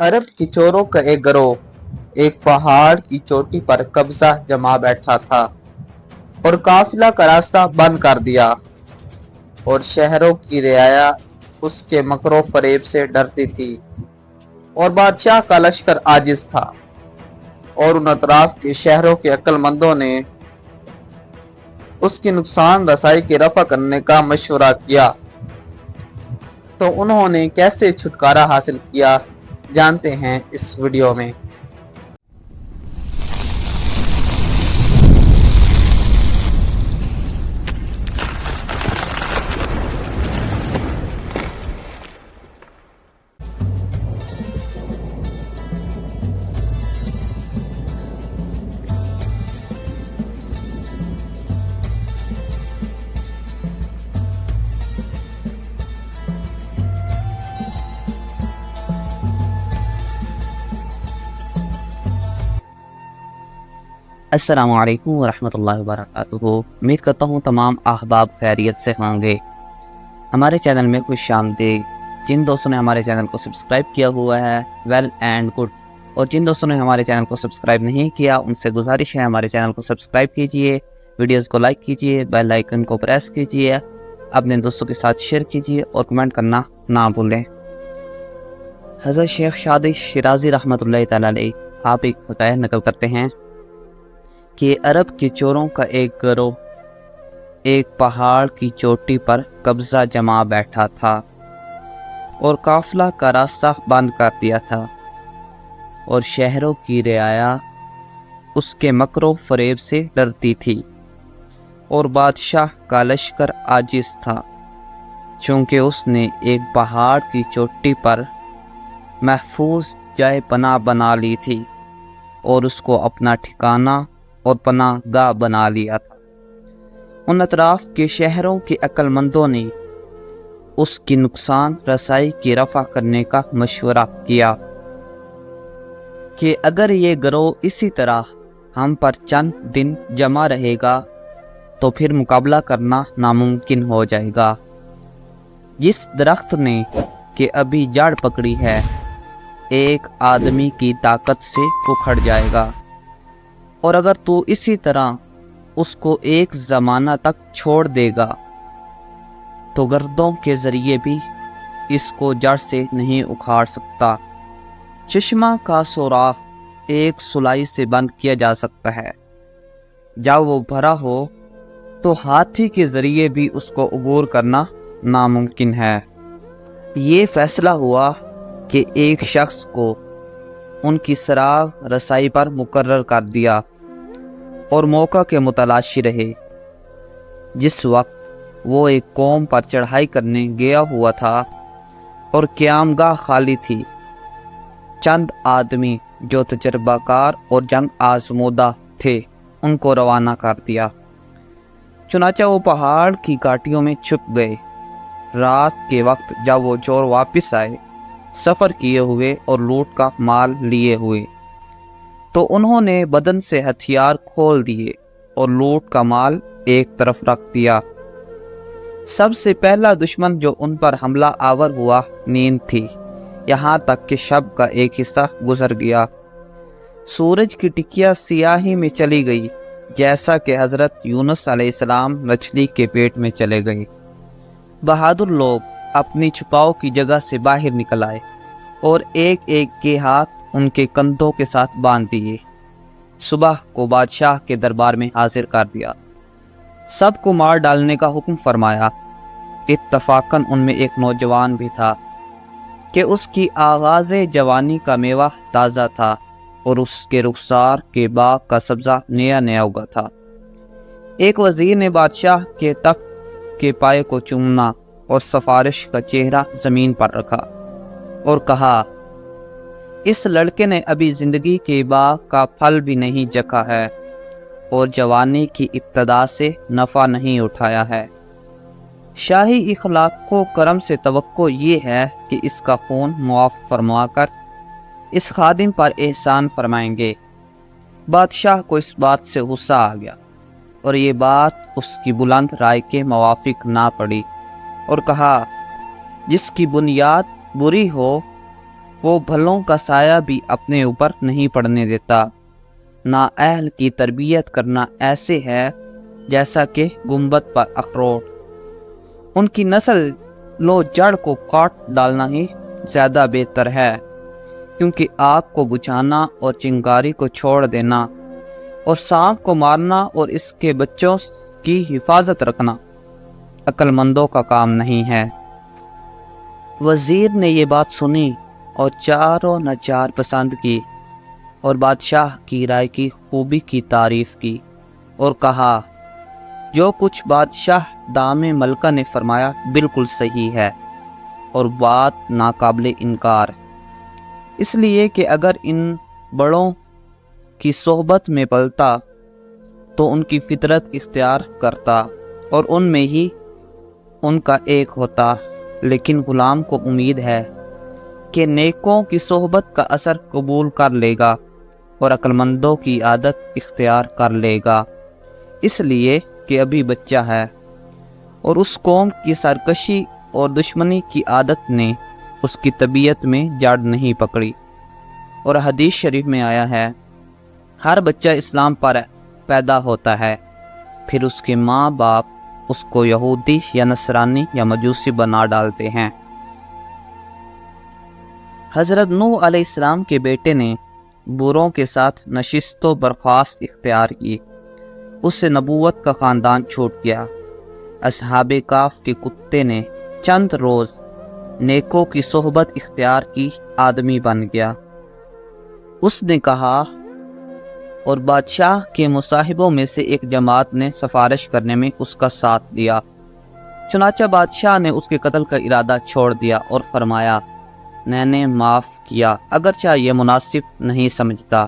अरब की चोरों का एक गिरोह एक पहाड़ की चोटी पर कब्जा जमा बैठा था और काफिला का रास्ता बंद कर दिया और शहरों की रियाया उसके मकरो फरेब से डरती थी और बादशाह का लश्कर आजिज था और उन अतराफ के शहरों के अक्लमंदों ने उसकी नुकसान रसाई की रफा करने का मशवरा किया। तो उन्होंने कैसे छुटकारा हासिल किया जानते हैं इस वीडियो में। अस्सलामु अलैकुम वरहमतुल्लाहि वबरकातुहू। उम्मीद करता हूँ तमाम अहबाब खैरियत से होंगे। हमारे चैनल में खुश आमदीद। जिन दोस्तों ने हमारे चैनल को सब्सक्राइब किया हुआ है वेल एंड गुड, और जिन दोस्तों ने हमारे चैनल को सब्सक्राइब नहीं किया उनसे गुजारिश है हमारे चैनल को सब्सक्राइब कीजिए, वीडियोस को लाइक कीजिए, बेल आइकन को प्रेस कीजिए, अपने दोस्तों के साथ शेयर कीजिए और कमेंट करना ना भूलें। हज़रत शेख शादी शिराजी रहमतुल्लाहि तआला अलैह आप एक हक़ायक़ नकल करते हैं कि अरब के चोरों का एक गिरोह एक पहाड़ की चोटी पर कब्जा जमा बैठा था और काफिला का रास्ता बंद कर दिया था और शहरों की रियाया उसके मकरो फरेब से डरती थी और बादशाह का लश्कर आजिज था, चूँकि उसने एक पहाड़ की चोटी पर महफूज जाए पनाह बना ली थी और उसको अपना ठिकाना और पनाह गाह बना लिया था। उन अतराफ के शहरों के अक्लमंदों ने उसकी नुकसान रसाई की रफा करने का मशवरा किया कि अगर ये गिरोह इसी तरह हम पर चंद दिन जमा रहेगा तो फिर मुकाबला करना नामुमकिन हो जाएगा। जिस दरख्त ने कि अभी जड़ पकड़ी है एक आदमी की ताकत से उखड़ जाएगा, और अगर तू इसी तरह उसको एक ज़माना तक छोड़ देगा तो गर्दों के ज़रिए भी इसको जड़ से नहीं उखाड़ सकता। चश्मा का सुराख एक सुलाई से बंद किया जा सकता है, जब वो भरा हो तो हाथी के ज़रिए भी उसको अबूर करना नामुमकिन है। ये फैसला हुआ कि एक शख्स को उनकी सराग रसाई पर मुकर्रर कर दिया और मौका के मुतलाशी रहे। जिस वक्त वो एक कौम पर चढ़ाई करने गया हुआ था और क़यामगाह खाली थी, चंद आदमी जो तजर्बाकार और जंग आजमूदा थे उनको रवाना कर दिया। चुनाचा वो पहाड़ की घाटियों में छुप गए। रात के वक्त जब वो चोर वापस आए सफ़र किए हुए और लूट का माल लिए हुए, तो उन्होंने बदन से हथियार खोल दिए और लूट का माल एक तरफ रख दिया। सबसे पहला दुश्मन जो उन पर हमला आवर हुआ नींद थी, यहाँ तक कि शब का एक हिस्सा गुजर गया। सूरज की टिकिया सियाही में चली गई, जैसा कि हज़रत यूनुस अलैहिस्सलाम मछली के पेट में चले गए। बहादुर लोग अपनी छुपाव की जगह से बाहर निकल आए और एक एक के हाथ उनके कंधों के साथ बांध दिए। सुबह को बादशाह के दरबार में हाजिर कर दिया। सबको मार डालने का हुक्म फरमाया। इत्तफाकन उनमें एक नौजवान भी था कि उसकी आगाज़े जवानी का मेवा ताज़ा था और उसके रुखसार के बाग का सब्ज़ा नया नया उगा था। एक वज़ीर ने बादशाह के तख्त के पाए को चूमना और सफारिश का चेहरा ज़मीन पर रखा और कहा, इस लड़के ने अभी ज़िंदगी के बाग का फल भी नहीं चखा है और जवानी की इब्तदा से नफ़ा नहीं उठाया है। शाही इखलाक को करम से तवक्को ये है कि इसका खून मुआफ़ फरमा कर इस खादिम पर एहसान फरमाएंगे। बादशाह को इस बात से गुस्सा आ गया और ये बात उसकी बुलंद राय के मुवाफिक ना पड़ी और कहा, जिसकी बुनियाद बुरी हो وہ بھلوں کا سایہ بھی اپنے اوپر نہیں پڑنے دیتا۔ نااہل کی تربیت کرنا ایسے ہے جیسا کہ گنبد پر اخروٹ، ان کی نسل لو جڑ کو کاٹ ڈالنا ہی زیادہ بہتر ہے، کیونکہ آگ کو بجھانا اور چنگاری کو چھوڑ دینا اور سانپ کو مارنا اور اس کے بچوں کی حفاظت رکھنا عقل مندوں کا کام نہیں ہے۔ وزیر نے یہ بات سنی اور چاروں ناچار پسند کی اور بادشاہ کی رائے کی خوبی کی تعریف کی اور کہا، جو کچھ بادشاہ دام ملکہ نے فرمایا بالکل صحیح ہے اور بات ناقابل انکار، اس لیے کہ اگر ان بڑوں کی صحبت میں پلتا تو ان کی فطرت اختیار کرتا اور ان میں ہی ان کا ایک ہوتا، لیکن غلام کو امید ہے کہ نیکوں کی صحبت کا اثر قبول کر لے گا اور عقل مندوں کی عادت اختیار کر لے گا، اس لیے کہ ابھی بچہ ہے اور اس قوم کی سرکشی اور دشمنی کی عادت نے اس کی طبیعت میں جڑ نہیں پکڑی۔ اور حدیث شریف میں آیا ہے، ہر بچہ اسلام پر پیدا ہوتا ہے، پھر اس کے ماں باپ اس کو یہودی یا نصرانی یا مجوسی بنا ڈالتے ہیں۔ حضرت نوح علیہ السلام کے بیٹے نے بروں کے ساتھ نشست و برخاست اختیار کی، اس سے نبوت کا خاندان چھوٹ گیا۔ اصحاب کہف کے کتے نے چند روز نیکوں کی صحبت اختیار کی، آدمی بن گیا۔ اس نے کہا، اور بادشاہ کے مصاحبوں میں سے ایک جماعت نے سفارش کرنے میں اس کا ساتھ دیا، چنانچہ بادشاہ نے اس کے قتل کا ارادہ چھوڑ دیا اور فرمایا، میں نے معاف کیا، اگرچہ یہ مناسب نہیں سمجھتا۔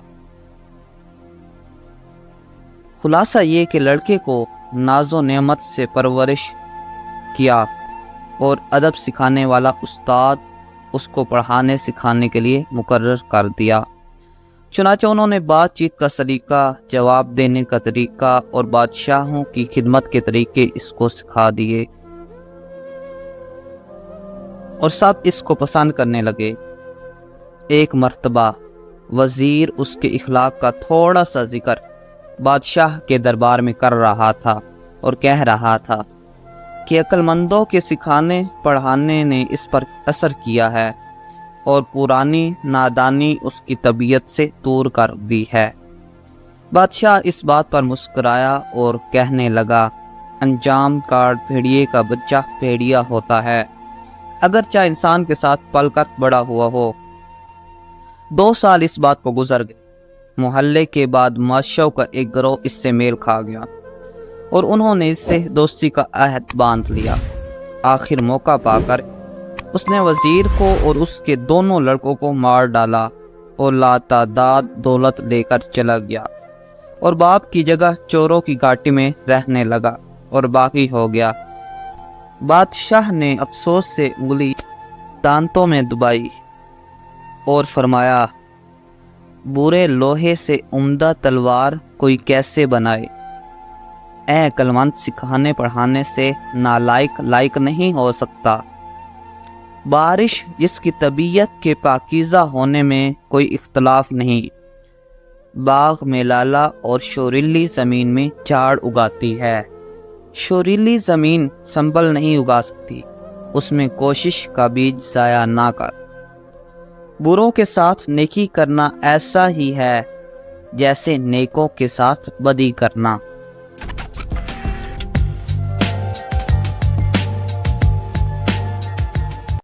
خلاصہ یہ کہ لڑکے کو ناز و نعمت سے پرورش کیا اور ادب سکھانے والا استاد اس کو پڑھانے سکھانے کے لیے مقرر کر دیا۔ چنانچہ انہوں نے بات چیت کا سلیقہ، جواب دینے کا طریقہ اور بادشاہوں کی خدمت کے طریقے اس کو سکھا دیے اور سب اس کو پسند کرنے لگے۔ ایک مرتبہ وزیر اس کے اخلاق کا تھوڑا سا ذکر بادشاہ کے دربار میں کر رہا تھا اور کہہ رہا تھا کہ عقل مندوں کے سکھانے پڑھانے نے اس پر اثر کیا ہے اور پرانی نادانی اس کی طبیعت سے دور کر دی ہے۔ بادشاہ اس بات پر مسکرایا اور کہنے لگا، انجام کاٹ بھیڑیے کا بچہ بھیڑیا ہوتا ہے، اگرچہ انسان کے ساتھ پل کر بڑا ہوا ہو۔ 2 سال اس بات کو گزر گئے۔ محلے کے بعد بادشاہوں کا ایک گروہ اس سے میل کھا گیا اور انہوں نے اس سے دوستی کا عہد باندھ لیا۔ آخر موقع پا کر اس نے وزیر کو اور اس کے دونوں لڑکوں کو مار ڈالا اور لاتعداد دولت لے کر چلا گیا اور باپ کی جگہ چوروں کی گھاٹی میں رہنے لگا اور باقی ہو گیا۔ بادشاہ نے افسوس سے انگلی دانتوں میں دبائی اور فرمایا، برے لوہے سے عمدہ تلوار کوئی کیسے بنائے؟ اے عقلمند، سکھانے پڑھانے سے نالائق لائق نہیں ہو سکتا۔ بارش جس کی طبیعت کے پاکیزہ ہونے میں کوئی اختلاف نہیں، باغ میں لالا اور شوریلی زمین میں جھاڑ اگاتی ہے۔ شوریلی زمین سنبل نہیں اگا سکتی، اس میں کوشش کا بیج ضائع نہ کر۔ بروں کے ساتھ نیکی کرنا ایسا ہی ہے جیسے نیکوں کے ساتھ بدی کرنا۔